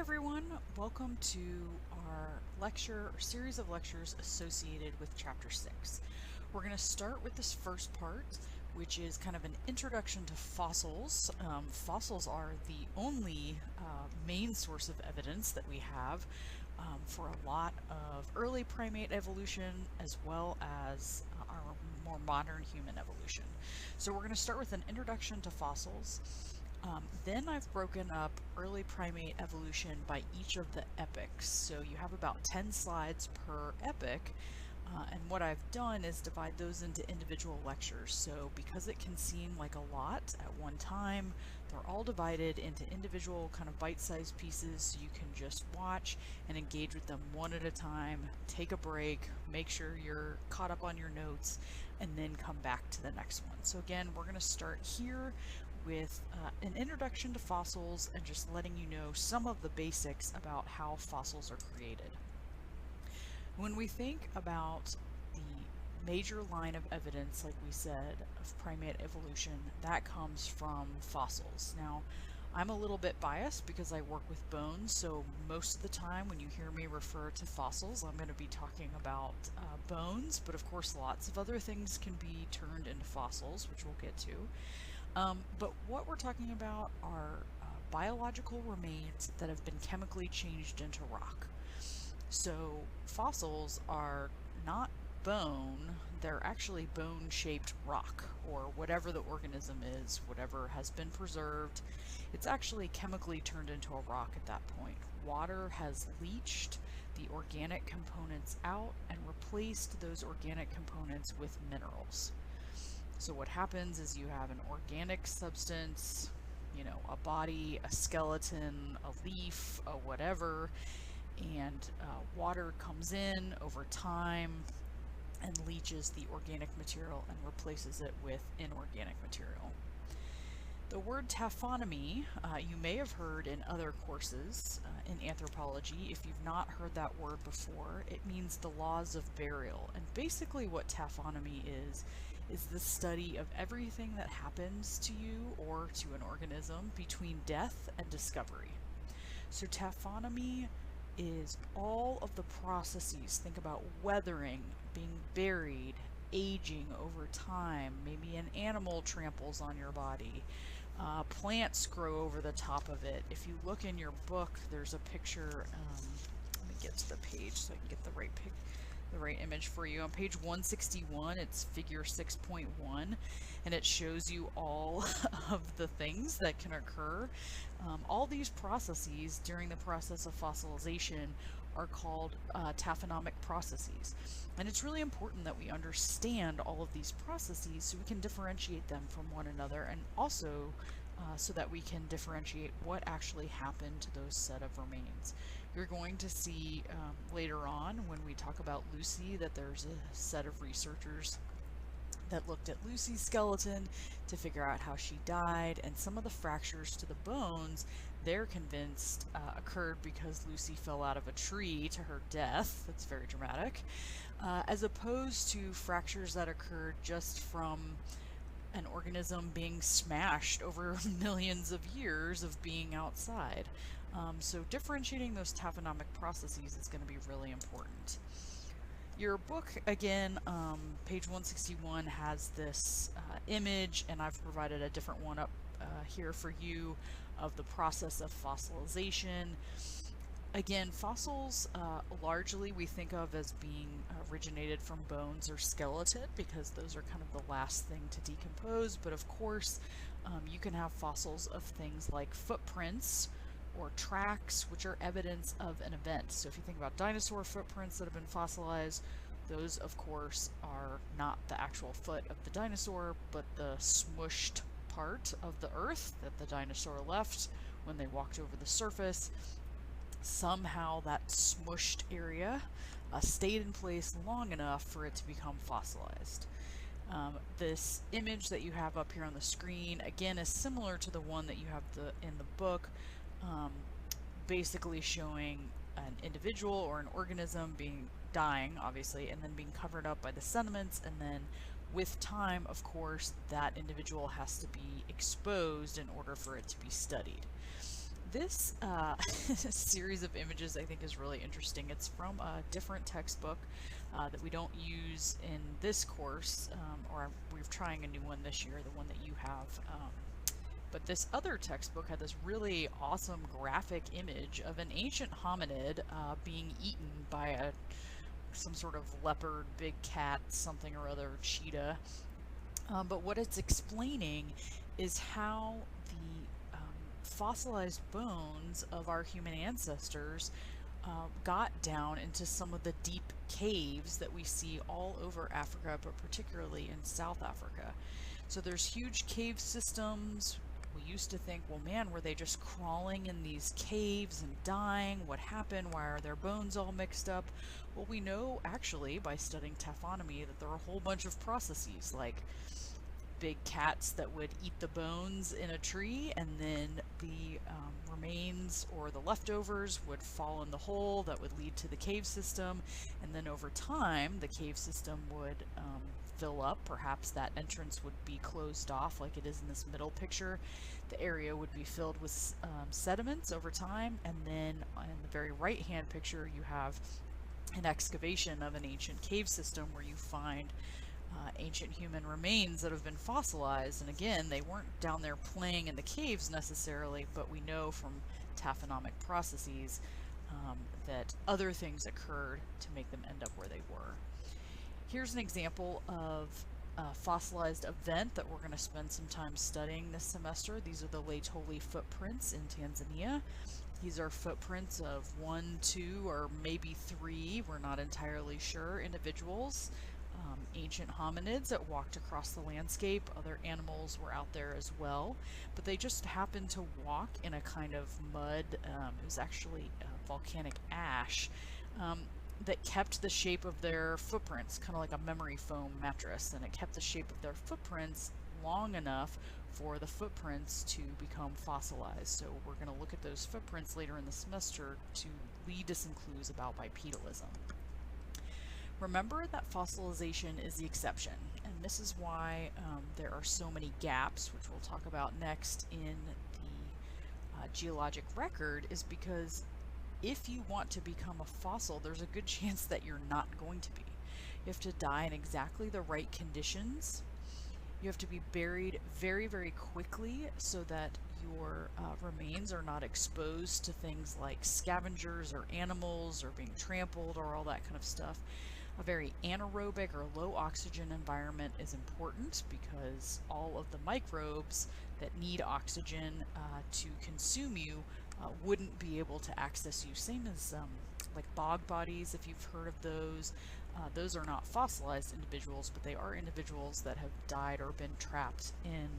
everyone, welcome to our lecture or series of lectures associated with Chapter 6. We're going to start with this first part, which is kind of an introduction to fossils. Fossils are the only main source of evidence that we have for a lot of early primate evolution as well as our more modern human evolution. So we're going to start with an introduction to fossils. Then I've broken up early primate evolution by each of the epochs. So you have about 10 slides per epoch. And what I've done is divide those into individual lectures. So because it can seem like a lot at one time, they're all divided into individual kind of bite-sized pieces so you can just watch and engage with them one at a time, take a break, make sure you're caught up on your notes, and then come back to the next one. So again, we're going to start here with an introduction to fossils and just letting you know some of the basics about how fossils are created. When we think about the major line of evidence, like we said, of primate evolution, that comes from fossils. Now, I'm a little bit biased because I work with bones, so most of the time when you hear me refer to fossils, I'm going to be talking about bones, but of course lots of other things can be turned into fossils, which we'll get to. But what we're talking about are biological remains that have been chemically changed into rock. So fossils are not bone, they're actually bone-shaped rock, or whatever the organism is, whatever has been preserved. It's actually chemically turned into a rock at that point. Water has leached the organic components out and replaced those organic components with minerals. So what happens is you have an organic substance, a body, a skeleton, a leaf, a whatever, and water comes in over time and leaches the organic material and replaces it with inorganic material. The word taphonomy you may have heard in other courses in anthropology. If you've not heard that word before, it means the laws of burial. And basically what taphonomy is the study of everything that happens to you or to an organism between death and discovery. So taphonomy is all of the processes. Think about weathering, being buried, aging over time. Maybe an animal tramples on your body. Plants grow over the top of it. If you look in your book, there's a picture. Let me get to the page so I can get the right image for you. On page 161, it's figure 6.1, and it shows you all of the things that can occur. All these processes during the process of fossilization are called taphonomic processes. And it's really important that we understand all of these processes so we can differentiate them from one another, and also so that we can differentiate what actually happened to those set of remains. You're going to see later on when we talk about Lucy that there's a set of researchers that looked at Lucy's skeleton to figure out how she died, and some of the fractures to the bones they're convinced occurred because Lucy fell out of a tree to her death. That's very dramatic, as opposed to fractures that occurred just from an organism being smashed over millions of years of being outside. So differentiating those taphonomic processes is going to be really important. Your book, again, page 161 has this image, and I've provided a different one up here for you of the process of fossilization. Again, fossils largely we think of as being originated from bones or skeleton because those are kind of the last thing to decompose, but of course you can have fossils of things like footprints or tracks, which are evidence of an event. So if you think about dinosaur footprints that have been fossilized, those of course are not the actual foot of the dinosaur, but the smushed part of the earth that the dinosaur left when they walked over the surface. Somehow that smushed area stayed in place long enough for it to become fossilized. This image that you have up here on the screen, again, is similar to the one that you have in the book, basically showing an individual or an organism dying, obviously, and then being covered up by the sediments, and then with time, of course, that individual has to be exposed in order for it to be studied. This series of images I think is really interesting. It's from a different textbook that we don't use in this course, or we're trying a new one this year, the one that you have. But this other textbook had this really awesome graphic image of an ancient hominid being eaten by some sort of leopard, big cat, something or other, cheetah. But what it's explaining is how the fossilized bones of our human ancestors got down into some of the deep caves that we see all over Africa, but particularly in South Africa. So there's huge cave systems. We used to think, well, man, were they just crawling in these caves and dying? What happened? Why are their bones all mixed up? Well, we know actually by studying taphonomy that there are a whole bunch of processes, like big cats that would eat the bones in a tree, and then the remains or the leftovers would fall in the hole that would lead to the cave system, and then over time the cave system would fill up. Perhaps that entrance would be closed off like it is in this middle picture. The area would be filled with sediments over time, and then in the very right hand picture you have an excavation of an ancient cave system where you find ancient human remains that have been fossilized. And again, they weren't down there playing in the caves necessarily, but we know from taphonomic processes that other things occurred to make them end up where they were. Here's an example of a fossilized event that we're going to spend some time studying this semester. These are the Laetoli footprints in Tanzania. These are footprints of 1, 2, or maybe 3, we're not entirely sure, individuals. Ancient hominids that walked across the landscape. Other animals were out there as well, but they just happened to walk in a kind of mud. It was actually volcanic ash that kept the shape of their footprints, kind of like a memory foam mattress, and it kept the shape of their footprints long enough for the footprints to become fossilized. So we're going to look at those footprints later in the semester to lead to some clues about bipedalism. Remember that fossilization is the exception, and this is why there are so many gaps, which we'll talk about next in the geologic record, is because if you want to become a fossil, there's a good chance that you're not going to be. You have to die in exactly the right conditions. You have to be buried very, very quickly so that your remains are not exposed to things like scavengers or animals or being trampled or all that kind of stuff. A very anaerobic or low oxygen environment is important because all of the microbes that need oxygen to consume you wouldn't be able to access you. Same as like bog bodies, if you've heard of those. Those are not fossilized individuals, but they are individuals that have died or been trapped in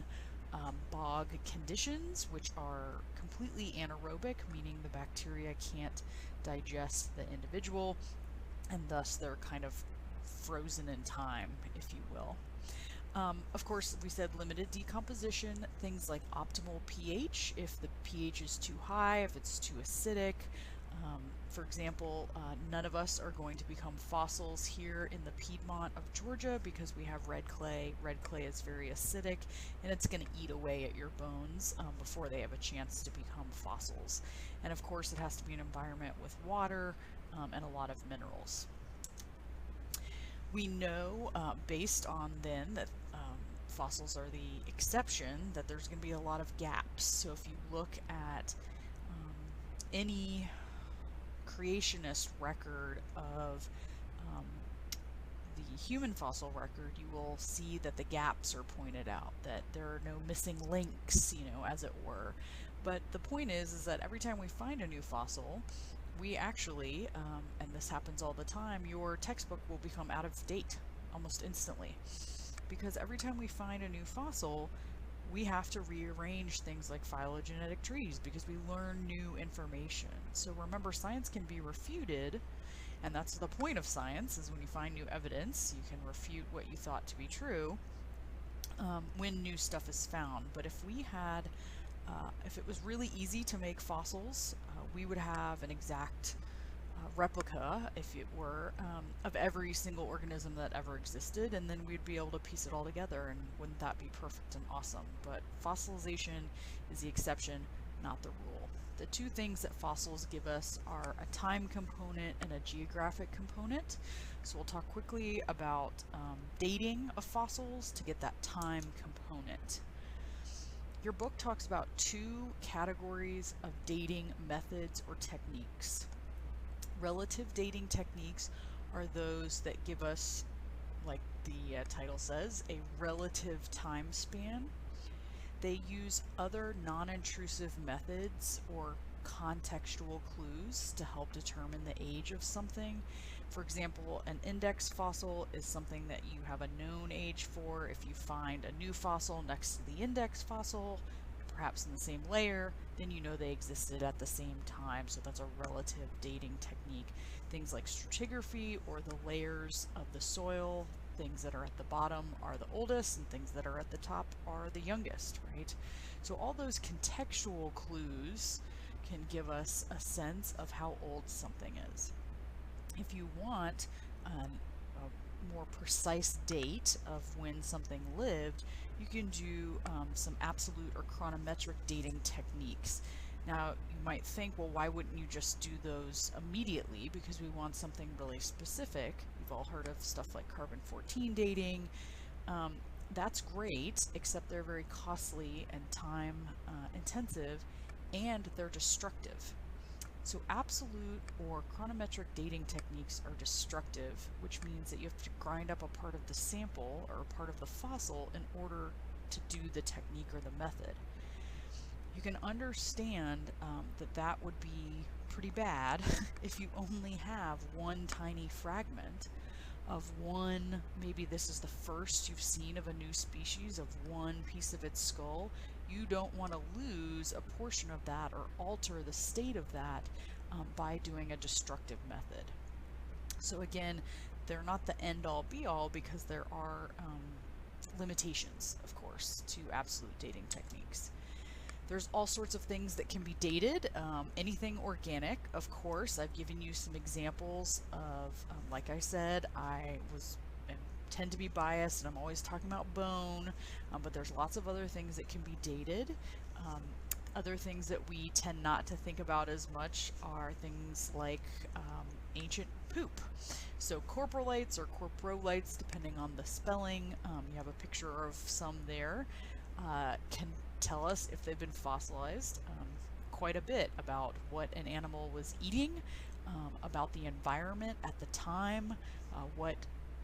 bog conditions, which are completely anaerobic, meaning the bacteria can't digest the individual, and thus they're kind of frozen in time, if you will. Of course, we said limited decomposition, things like optimal pH, if the pH is too high, if it's too acidic. For example, none of us are going to become fossils here in the Piedmont of Georgia because we have red clay. Red clay is very acidic, and it's going to eat away at your bones before they have a chance to become fossils. And of course, it has to be an environment with water and a lot of minerals. We know, based on then, that fossils are the exception, that there's going to be a lot of gaps. So if you look at any creationist record of the human fossil record, you will see that the gaps are pointed out, that there are no missing links, as it were. But the point is that every time we find a new fossil, we actually, and this happens all the time, your textbook will become out of date almost instantly. Because every time we find a new fossil, we have to rearrange things like phylogenetic trees because we learn new information. So remember, science can be refuted, and that's the point of science, is when you find new evidence, you can refute what you thought to be true when new stuff is found. But if we had, if it was really easy to make fossils, we would have an exact replica, if it were, of every single organism that ever existed, and then we'd be able to piece it all together, and wouldn't that be perfect and awesome? But fossilization is the exception, not the rule. The the two things that fossils give us are a time component and a geographic component. So we'll talk quickly about dating of fossils to get that time component. Your book talks about two categories of dating methods or techniques. Relative dating techniques are those that give us, like the title says, a relative time span. They use other non-intrusive methods or contextual clues to help determine the age of something. For example, an index fossil is something that you have a known age for. If you find a new fossil next to the index fossil, perhaps in the same layer, then you know they existed at the same time. So that's a relative dating technique. Things like stratigraphy, or the layers of the soil, things that are at the bottom are the oldest and things that are at the top are the youngest, right? So all those contextual clues can give us a sense of how old something is. If you want a more precise date of when something lived, you can do some absolute or chronometric dating techniques. Now, you might think, well, why wouldn't you just do those immediately? Because we want something really specific. You've all heard of stuff like carbon-14 dating. That's great, except they're very costly and time intensive, and they're destructive. So absolute or chronometric dating techniques are destructive, which means that you have to grind up a part of the sample or a part of the fossil in order to do the technique or the method. You can understand that would be pretty bad if you only have one tiny fragment of one, maybe this is the first you've seen of a new species, of one piece of its skull. You don't want to lose a portion of that or alter the state of that by doing a destructive method. So again, they're not the end-all be-all, because there are limitations, of course, to absolute dating techniques. There's all sorts of things that can be dated. Anything organic, of course. I've given you some examples of, like I said, I tend to be biased and I'm always talking about bone, but there's lots of other things that can be dated. Other things that we tend not to think about as much are things like ancient poop. So coprolites or coprolites, depending on the spelling, you have a picture of some there, can tell us if they've been fossilized quite a bit about what an animal was eating, about the environment at the time, what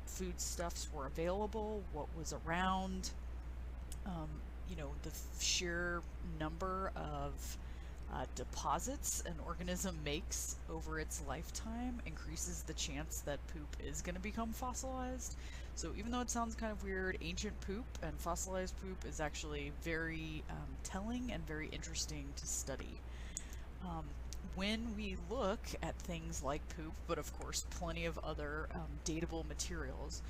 foodstuffs were available, what was around. You know, the sheer number of deposits an organism makes over its lifetime increases the chance that poop is going to become fossilized. So even though it sounds kind of weird, ancient poop and fossilized poop is actually very telling and very interesting to study. When we look at things like poop, but of course plenty of other datable materials,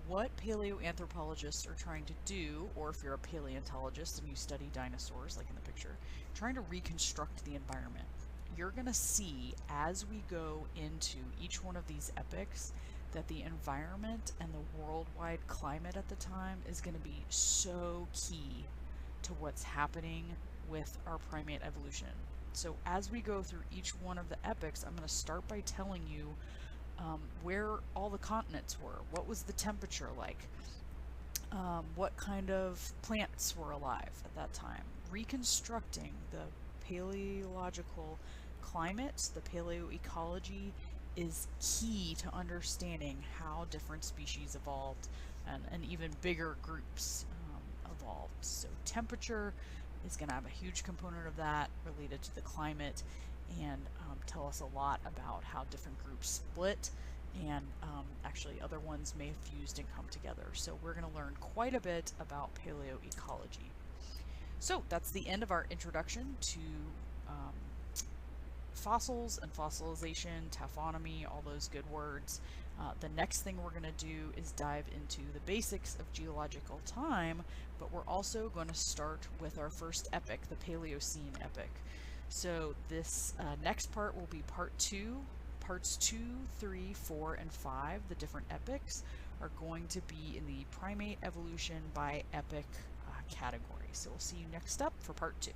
what paleoanthropologists are trying to do, or if you're a paleontologist and you study dinosaurs, like in the picture, trying to reconstruct the environment. You're going to see, as we go into each one of these epochs, that the environment and the worldwide climate at the time is going to be so key to what's happening with our primate evolution. So as we go through each one of the epochs, I'm going to start by telling you where all the continents were, what was the temperature like, what kind of plants were alive at that time, reconstructing the paleological climate, the paleoecology is key to understanding how different species evolved and even bigger groups evolved. So temperature is going to have a huge component of that related to the climate, and tell us a lot about how different groups split, and actually other ones may have fused and come together. So we're going to learn quite a bit about paleoecology. So that's the end of our introduction to fossils and fossilization, taphonomy, all those good words. The next thing we're going to do is dive into the basics of geological time, but we're also going to start with our first epoch, the Paleocene epoch. So this next part will be part 2. Parts 2, 3, 4, and 5, the different epochs, are going to be in the primate evolution by epoch category. So we'll see you next up for part 2.